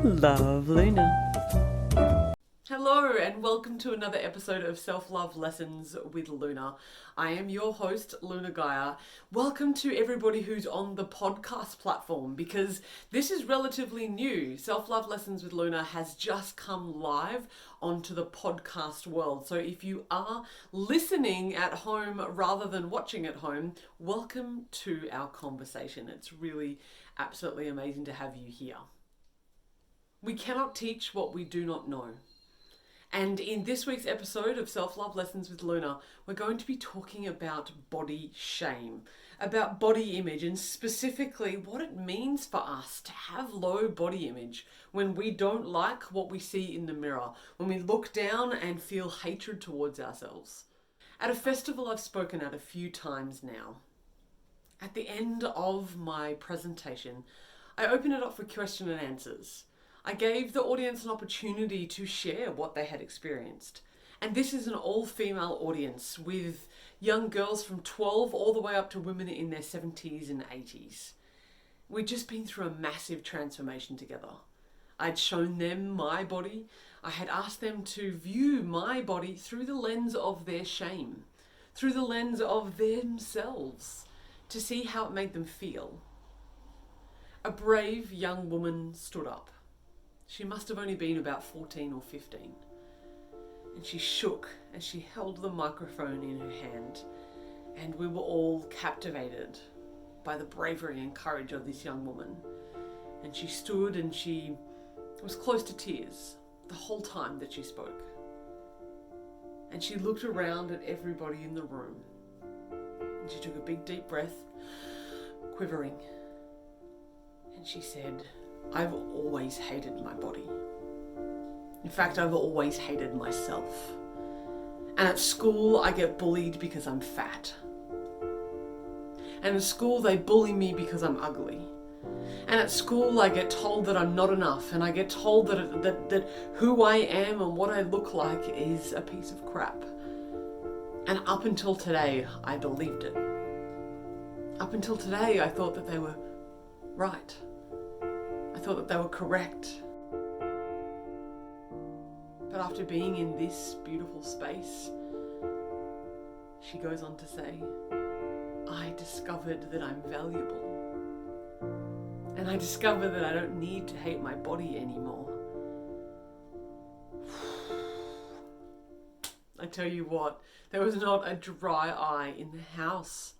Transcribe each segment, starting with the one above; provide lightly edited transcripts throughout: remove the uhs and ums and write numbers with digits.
Love Luna. Hello and welcome to another episode of Self-Love Lessons with Luna. I am your host, Luna Gaia. Welcome to everybody who's on the podcast platform because this is relatively new. Self-Love Lessons with Luna has just come live onto the podcast world. So if you are listening at home rather than watching at home, welcome to our conversation. It's really absolutely amazing to have you here. We cannot teach what we do not know. And in this week's episode of Self-Love Lessons with Luna, we're going to be talking about body shame, about body image, and specifically what it means for us to have low body image when we don't like what we see in the mirror, when we look down and feel hatred towards ourselves. At a festival I've spoken at a few times now, at the end of my presentation, I opened it up for question and answers. I gave the audience an opportunity to share what they had experienced. And this is an all-female audience with young girls from 12 all the way up to women in their 70s and 80s. We'd just been through a massive transformation together. I'd shown them my body. I had asked them to view my body through the lens of their shame, through the lens of themselves, to see how it made them feel. A brave young woman stood up. She must have only been about 14 or 15. And she shook as she held the microphone in her hand. And we were all captivated by the bravery and courage of this young woman. And she stood and she was close to tears the whole time that she spoke. And she looked around at everybody in the room. And she took a big deep breath, quivering. And she said, I've always hated my body. In fact, I've always hated myself. And at school, I get bullied because I'm fat. And at school, they bully me because I'm ugly. And at school, I get told that I'm not enough. And I get told that who I am and what I look like is a piece of crap. And up until today, I believed it. Up until today, I thought that they were right. I thought that they were correct. But after being in this beautiful space, she goes on to say, I discovered that I'm valuable. And I discovered that I don't need to hate my body anymore. I tell you what, there was not a dry eye in the house.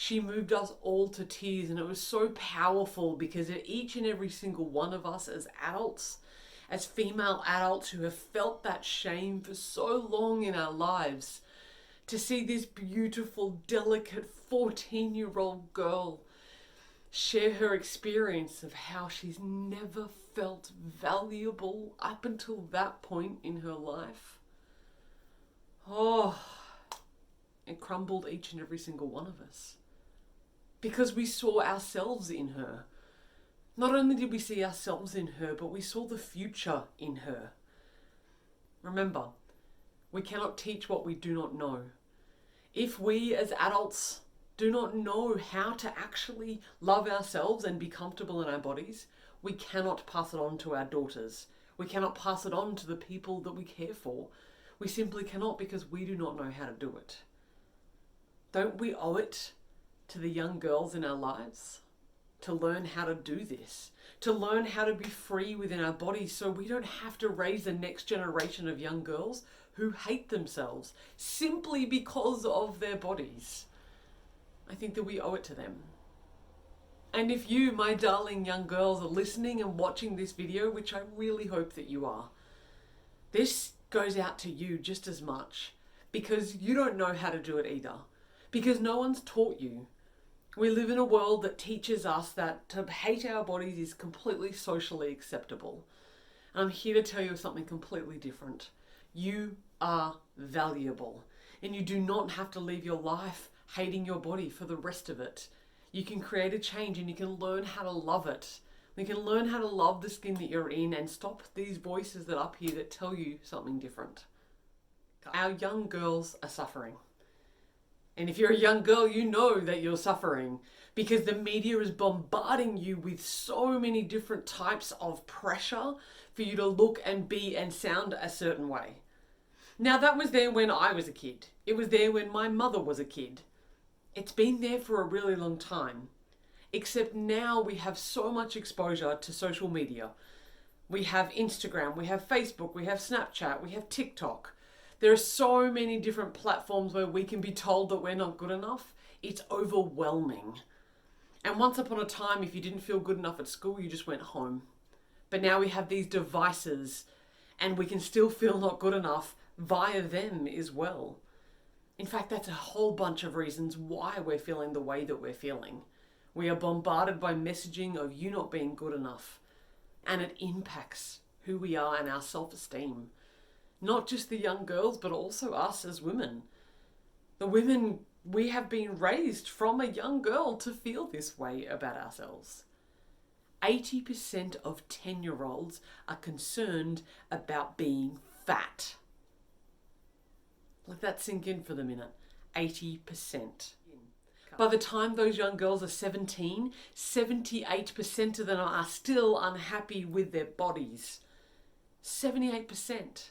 She moved us all to tears, and it was so powerful because each and every single one of us as adults, as female adults who have felt that shame for so long in our lives, to see this beautiful, delicate 14-year-old girl share her experience of how she's never felt valuable up until that point in her life. Oh, it crumbled each and every single one of us. Because we saw ourselves in her. Not only did we see ourselves in her, but we saw the future in her. Remember, we cannot teach what we do not know. If we as adults do not know how to actually love ourselves and be comfortable in our bodies, we cannot pass it on to our daughters. We cannot pass it on to the people that we care for. We simply cannot because we do not know how to do it. Don't we owe it to the young girls in our lives to learn how to do this, to learn how to be free within our bodies so we don't have to raise the next generation of young girls who hate themselves simply because of their bodies? I think that we owe it to them. And if you, my darling young girls, are listening and watching this video, which I really hope that you are, this goes out to you just as much because you don't know how to do it either, because no one's taught you. We live in a world that teaches us that to hate our bodies is completely socially acceptable. And I'm here to tell you something completely different. You are valuable, and you do not have to live your life hating your body for the rest of it. You can create a change and you can learn how to love it. You can learn how to love the skin that you're in and stop these voices that are up here that tell you something different. Our young girls are suffering. And if you're a young girl, you know that you're suffering because the media is bombarding you with so many different types of pressure for you to look and be and sound a certain way. Now, that was there when I was a kid. It was there when my mother was a kid. It's been there for a really long time. Except now we have so much exposure to social media. We have Instagram, we have Facebook, we have Snapchat, we have TikTok. There are so many different platforms where we can be told that we're not good enough. It's overwhelming. And once upon a time, if you didn't feel good enough at school, you just went home. But now we have these devices and we can still feel not good enough via them as well. In fact, that's a whole bunch of reasons why we're feeling the way that we're feeling. We are bombarded by messaging of you not being good enough. And it impacts who we are and our self-esteem. Not just the young girls, but also us as women. The women, we have been raised from a young girl to feel this way about ourselves. 80% of 10-year-olds are concerned about being fat. Let that sink in for the minute. 80%. By the time those young girls are 17, 78% of them are still unhappy with their bodies. 78%.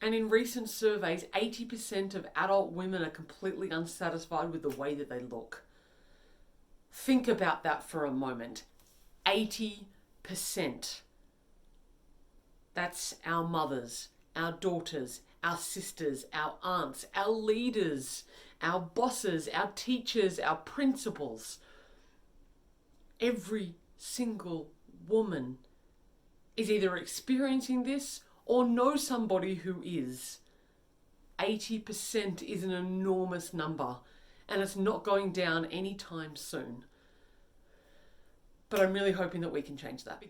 And in recent surveys, 80% of adult women are completely unsatisfied with the way that they look. Think about that for a moment. 80%. That's our mothers, our daughters, our sisters, our aunts, our leaders, our bosses, our teachers, our principals. Every single woman is either experiencing this or know somebody who is. 80% is an enormous number, and it's not going down anytime soon. But I'm really hoping that we can change that.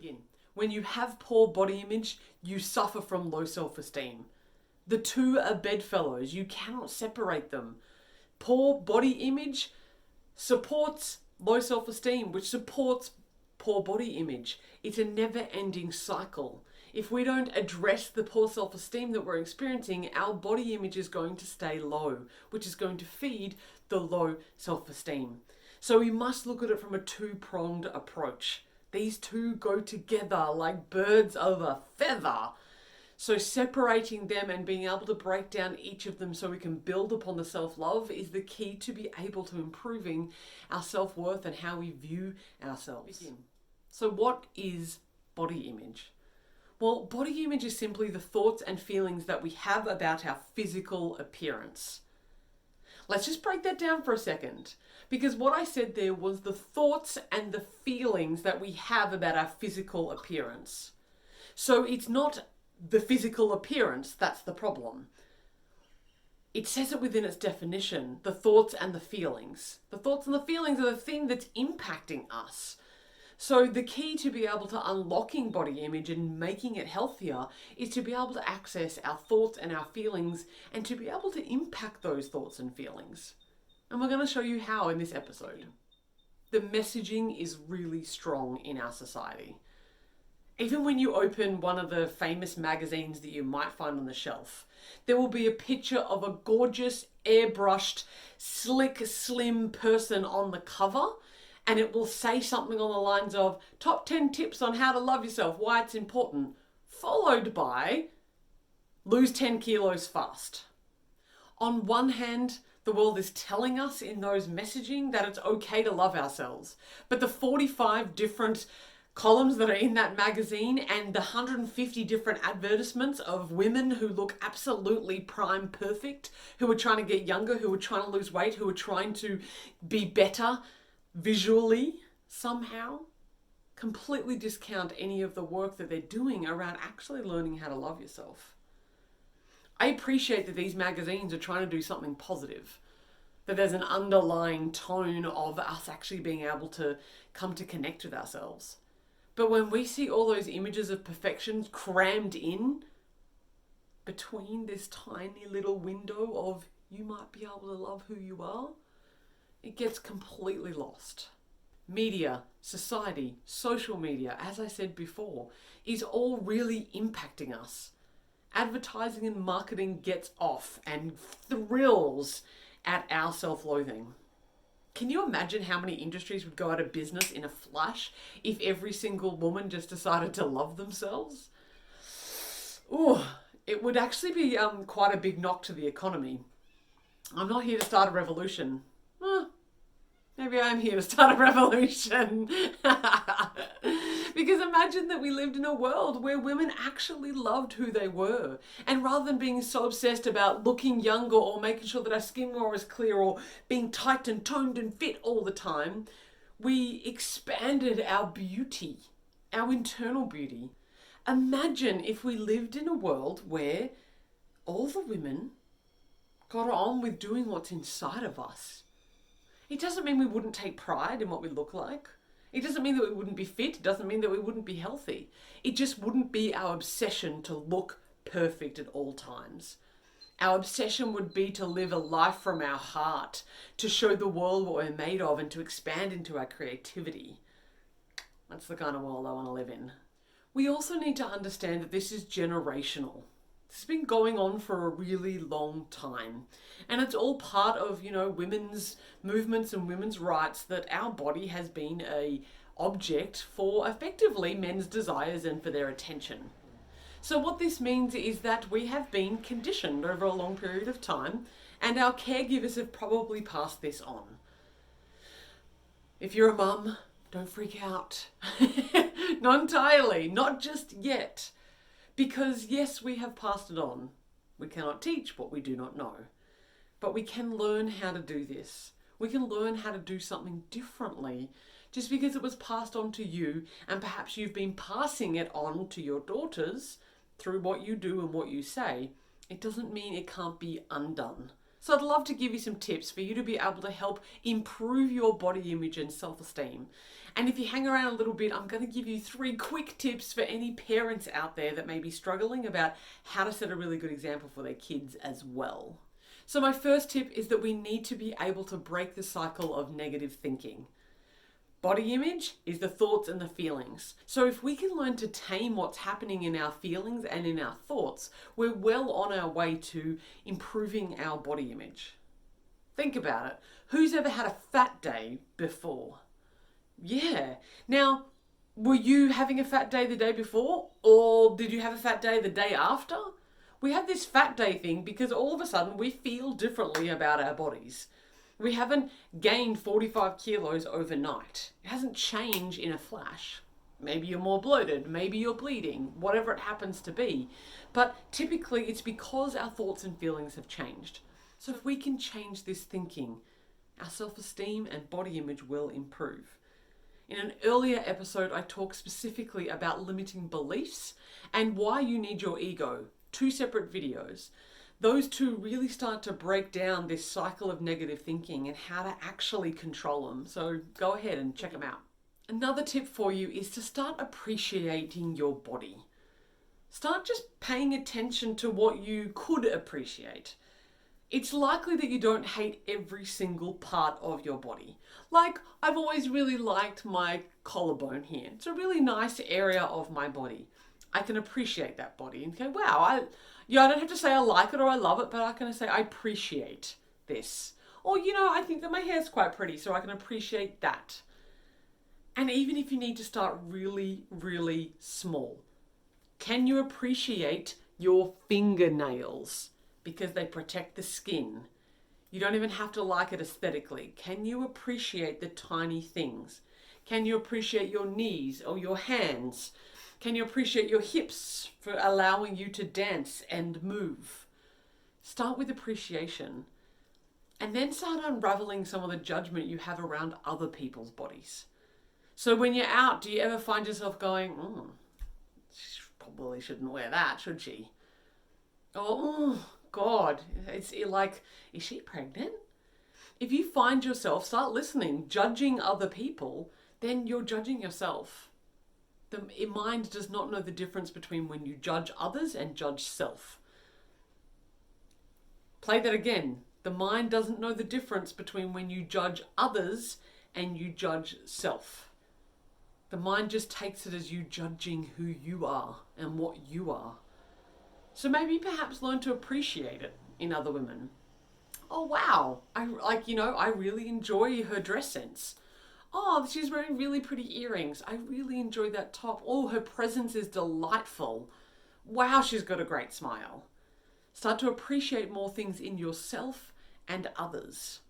When you have poor body image, you suffer from low self-esteem. The two are bedfellows. You cannot separate them. Poor body image supports low self-esteem, which supports poor body image. It's a never-ending cycle. If we don't address the poor self-esteem that we're experiencing, our body image is going to stay low, which is going to feed the low self-esteem. So we must look at it from a two-pronged approach. These two go together like birds of a feather. So separating them and being able to break down each of them so we can build upon the self-love is the key to be able to improving our self-worth and how we view ourselves. So what is body image? Well, body image is simply the thoughts and feelings that we have about our physical appearance. Let's just break that down for a second, because what I said there was the thoughts and the feelings that we have about our physical appearance. So it's not the physical appearance that's the problem. It says it within its definition, the thoughts and the feelings. The thoughts and the feelings are the thing that's impacting us. So the key to be able to unlocking body image and making it healthier is to be able to access our thoughts and our feelings and to be able to impact those thoughts and feelings. And we're going to show you how in this episode. The messaging is really strong in our society. Even when you open one of the famous magazines that you might find on the shelf, there will be a picture of a gorgeous, airbrushed, slick, slim person on the cover. And it will say something on the lines of top 10 tips on how to love yourself, why it's important, followed by lose 10 kilos fast. On one hand, the world is telling us in those messaging that it's okay to love ourselves. But the 45 different columns that are in that magazine and the 150 different advertisements of women who look absolutely prime perfect, who are trying to get younger, who are trying to lose weight, who are trying to be better, visually, somehow, completely discount any of the work that they're doing around actually learning how to love yourself. I appreciate that these magazines are trying to do something positive, that there's an underlying tone of us actually being able to come to connect with ourselves. But when we see all those images of perfection crammed in between this tiny little window of you might be able to love who you are, it gets completely lost. Media, society, social media, as I said before, is all really impacting us. Advertising and marketing gets off and thrills at our self-loathing. Can you imagine how many industries would go out of business in a flash if every single woman just decided to love themselves? Ooh, it would actually be quite a big knock to the economy. I'm not here to start a revolution. Maybe I'm here to start a revolution. Because imagine that we lived in a world where women actually loved who they were. And rather than being so obsessed about looking younger or making sure that our skin was clear or being tight and toned and fit all the time, we expanded our beauty, our internal beauty. Imagine if we lived in a world where all the women got on with doing what's inside of us. It doesn't mean we wouldn't take pride in what we look like. It doesn't mean that we wouldn't be fit. It doesn't mean that we wouldn't be healthy. It just wouldn't be our obsession to look perfect at all times. Our obsession would be to live a life from our heart, to show the world what we're made of and to expand into our creativity. That's the kind of world I want to live in. We also need to understand that this is generational. This has been going on for a really long time. And it's all part of, women's movements and women's rights, that our body has been a object for effectively men's desires and for their attention. So what this means is that we have been conditioned over a long period of time, and our caregivers have probably passed this on. If you're a mum, don't freak out. Not entirely, not just yet. Because yes, we have passed it on. We cannot teach what we do not know. But we can learn how to do this. We can learn how to do something differently. Just because it was passed on to you, and perhaps you've been passing it on to your daughters through what you do and what you say, it doesn't mean it can't be undone. So I'd love to give you some tips for you to be able to help improve your body image and self-esteem. And if you hang around a little bit, I'm going to give you 3 quick tips for any parents out there that may be struggling about how to set a really good example for their kids as well. So my first tip is that we need to be able to break the cycle of negative thinking. Body image is the thoughts and the feelings. So if we can learn to tame what's happening in our feelings and in our thoughts, we're well on our way to improving our body image. Think about it. Who's ever had a fat day before? Yeah. Now, were you having a fat day the day before? Or did you have a fat day the day after? We have this fat day thing because all of a sudden we feel differently about our bodies. We haven't gained 45 kilos overnight. It hasn't changed in a flash. Maybe you're more bloated, maybe you're bleeding, whatever it happens to be. But typically it's because our thoughts and feelings have changed. So if we can change this thinking, our self-esteem and body image will improve. In an earlier episode, I talked specifically about limiting beliefs and why you need your ego. 2 separate videos. Those 2 really start to break down this cycle of negative thinking and how to actually control them. So go ahead and check them out. Another tip for you is to start appreciating your body. Start just paying attention to what you could appreciate. It's likely that you don't hate every single part of your body. Like, I've always really liked my collarbone here. It's a really nice area of my body. I can appreciate that body and go, wow, I don't have to say I like it or I love it, but I can say I appreciate this. Or, I think that my hair's quite pretty, so I can appreciate that. And even if you need to start really, really small, can you appreciate your fingernails because they protect the skin? You don't even have to like it aesthetically. Can you appreciate the tiny things? Can you appreciate your knees or your hands? Can you appreciate your hips for allowing you to dance and move? Start with appreciation and then start unraveling some of the judgment you have around other people's bodies. So when you're out, do you ever find yourself going, she probably shouldn't wear that, should she? Oh, God, it's like, is she pregnant? If you find yourself, start listening, judging other people, then you're judging yourself. The mind does not know the difference between when you judge others and judge self. Play that again. The mind doesn't know the difference between when you judge others and you judge self. The mind just takes it as you judging who you are and what you are. So maybe perhaps learn to appreciate it in other women. Oh wow, I really enjoy her dress sense. Oh, she's wearing really pretty earrings. I really enjoy that top. Oh, her presence is delightful. Wow, she's got a great smile. Start to appreciate more things in yourself and others.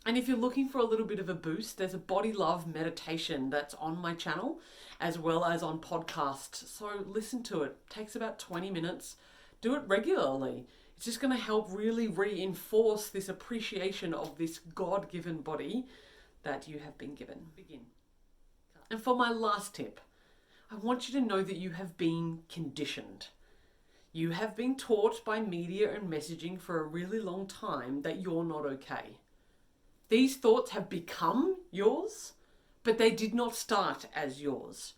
And if you're looking for a little bit of a boost, there's a body love meditation that's on my channel as well as on podcast. So listen to it. It takes about 20 minutes. Do it regularly. It's just going to help really reinforce this appreciation of this God-given body that you have been given. Begin. And for my last tip, I want you to know that you have been conditioned. You have been taught by media and messaging for a really long time that you're not okay. These thoughts have become yours, but they did not start as yours.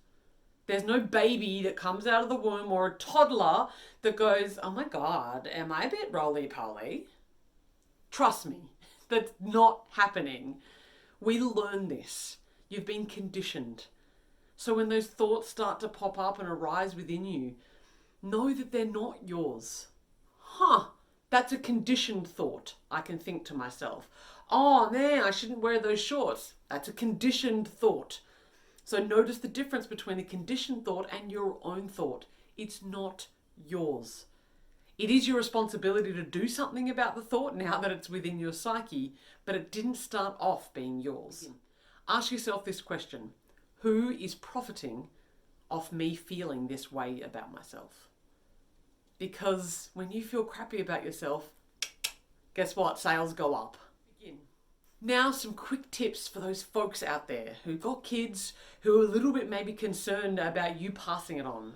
There's no baby that comes out of the womb or a toddler that goes, oh my God, am I a bit roly-poly? Trust me, that's not happening. We learn this. You've been conditioned. So when those thoughts start to pop up and arise within you, know that they're not yours. That's a conditioned thought, I can think to myself. Oh man, I shouldn't wear those shorts. That's a conditioned thought. So notice the difference between a conditioned thought and your own thought. It's not yours. It is your responsibility to do something about the thought now that it's within your psyche, but it didn't start off being yours. Ask yourself this question: who is profiting off me feeling this way about myself? Because when you feel crappy about yourself, guess what? Sales go up. Now, some quick tips for those folks out there who've got kids who are a little bit maybe concerned about you passing it on.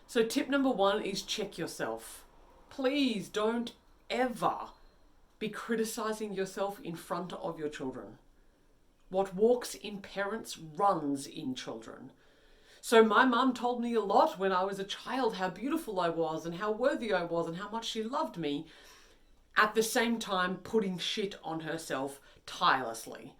So tip number 1 is check yourself. Please don't ever be criticizing yourself in front of your children. What walks in parents runs in children. So my mum told me a lot when I was a child how beautiful I was and how worthy I was and how much she loved me, at the same time putting shit on herself tirelessly.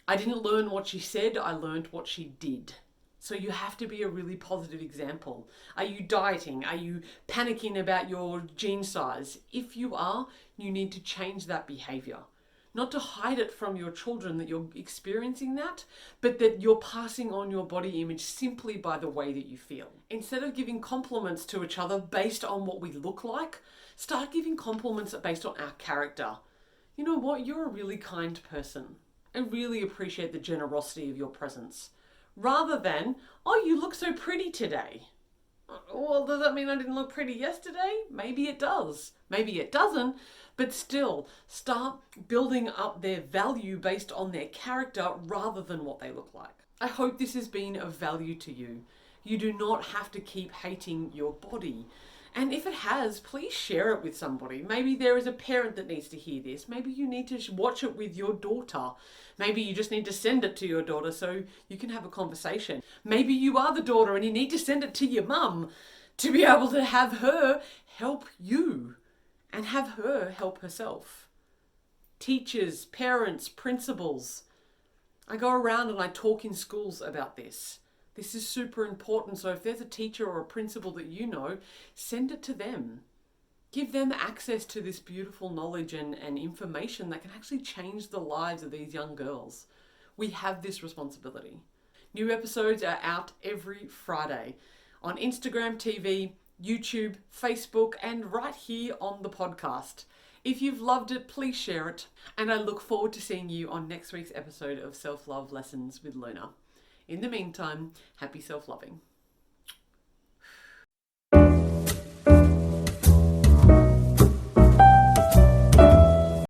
I didn't learn what she said, I learned what she did. So you have to be a really positive example. Are you dieting? Are you panicking about your jean size? If you are, you need to change that behavior. Not to hide it from your children that you're experiencing that, but that you're passing on your body image simply by the way that you feel. Instead of giving compliments to each other based on what we look like, start giving compliments based on our character. You know what? You're a really kind person. I really appreciate the generosity of your presence. Rather than, oh, you look so pretty today. Well, does that mean I didn't look pretty yesterday? Maybe it does. Maybe it doesn't. But still, start building up their value based on their character rather than what they look like. I hope this has been of value to you. You do not have to keep hating your body. And if it has, please share it with somebody. Maybe there is a parent that needs to hear this. Maybe you need to watch it with your daughter. Maybe you just need to send it to your daughter so you can have a conversation. Maybe you are the daughter and you need to send it to your mum to be able to have her help you and have her help herself. Teachers, parents, principals. I go around and I talk in schools about this. This is super important. So if there's a teacher or a principal that you know, send it to them. Give them access to this beautiful knowledge and information that can actually change the lives of these young girls. We have this responsibility. New episodes are out every Friday on Instagram TV, YouTube, Facebook, and right here on the podcast. If you've loved it, please share it. And I look forward to seeing you on next week's episode of Self-Love Lessons with Luna. In the meantime, happy self-loving.